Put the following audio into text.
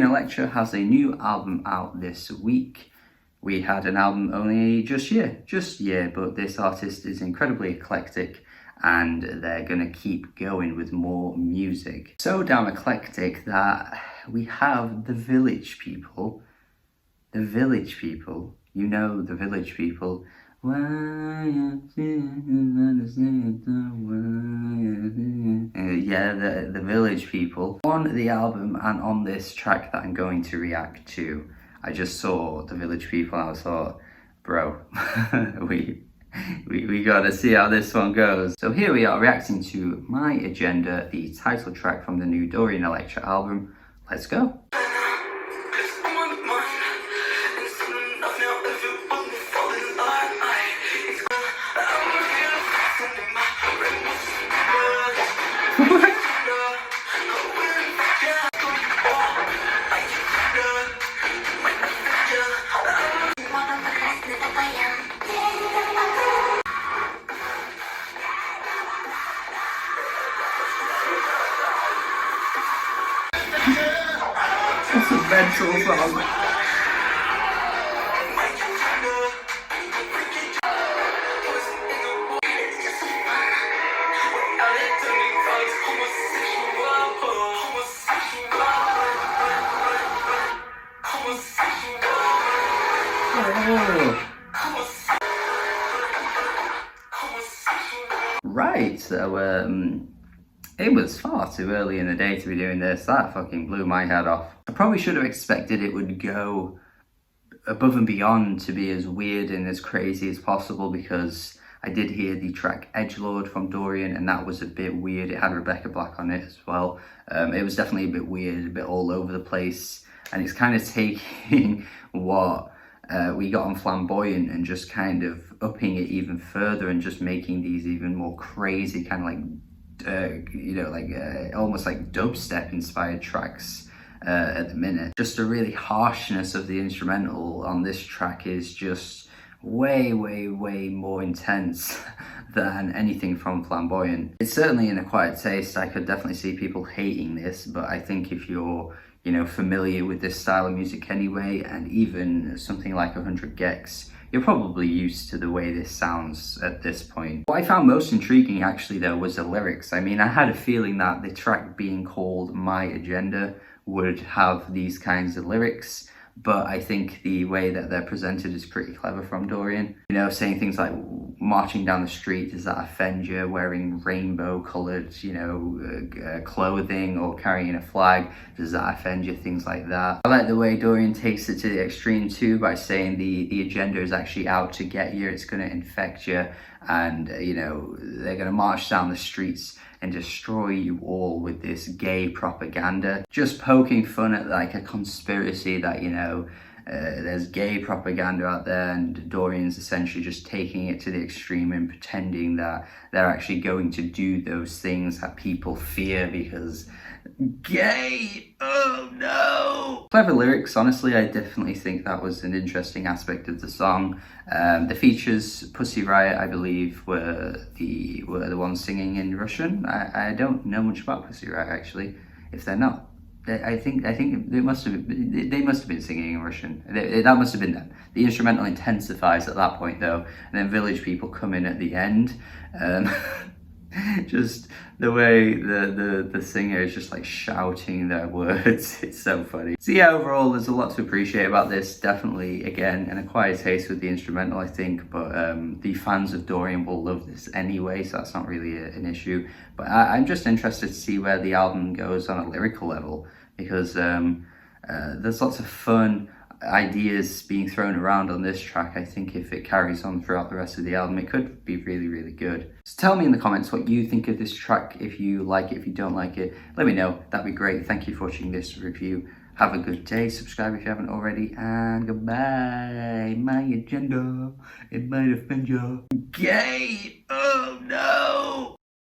Dorian Electra has a new album out this week. We had an album only just year, but this artist is incredibly eclectic and they're gonna keep going with more music. So damn eclectic that we have the Village People. The Village People, you know the Village People. Yeah, the Village People. On the album and on this track that I'm going to react to, I just saw the Village People and I thought, bro, we gotta see how this one goes. So here we are reacting to My Agenda, the title track from the new Dorian Electra album. Let's go. It's a ventral song. Right, so it was far too early in the day to be doing this. That fucking blew my head off. I probably should have expected it would go above and beyond to be as weird and as crazy as possible, because I did hear the track Edgelord from Dorian and that was a bit weird. It had Rebecca Black on it as well. It was definitely a bit weird, a bit all over the place, and it's kind of taking what we got on Flamboyant and just kind of upping it even further and just making these even more crazy, kind of like almost like dubstep inspired tracks at the minute. Just the really harshness of the instrumental on this track is just way more intense than anything from Flamboyant. It's certainly an acquired taste. I could definitely see people hating this, but I think if you're familiar with this style of music anyway, and even something like 100 gecs, you're probably used to the way this sounds at this point. What I found most intriguing actually though was the lyrics. I mean, I had a feeling that the track being called My Agenda would have these kinds of lyrics, but I think the way that they're presented is pretty clever from Dorian. Saying things like marching down the street, does that offend you? Wearing rainbow coloured, clothing, or carrying a flag, does that offend you? Things like that. I like the way Dorian takes it to the extreme too, by saying the agenda is actually out to get you, it's going to infect you, and they're going to march down the streets and destroy you all with this gay propaganda. Just poking fun at like a conspiracy that, there's gay propaganda out there, and Dorian's essentially just taking it to the extreme and pretending that they're actually going to do those things that people fear because gay, oh no! Clever lyrics, honestly. I definitely think that was an interesting aspect of the song. The features, Pussy Riot, I believe, were the ones singing in Russian. I don't know much about Pussy Riot actually. If they're not, I think they must have been singing in Russian. That must have been them. The instrumental intensifies at that point though, and then Village People come in at the end. Just the way the singer is just like shouting their words, it's so funny. So yeah, overall there's a lot to appreciate about this. Definitely, again, an acquired taste with the instrumental, I think, but the fans of Dorian will love this anyway, so that's not really an issue. But I'm just interested to see where the album goes on a lyrical level, because there's lots of fun ideas being thrown around on this track. I think if it carries on throughout the rest of the album, it could be really good. So tell me in the comments what you think of this track. If you like it, if you don't like it, let me know. That'd be great. Thank you for watching this review. Have a good day. Subscribe if you haven't already, and goodbye. My agenda, it might offend you. Gay! Oh no!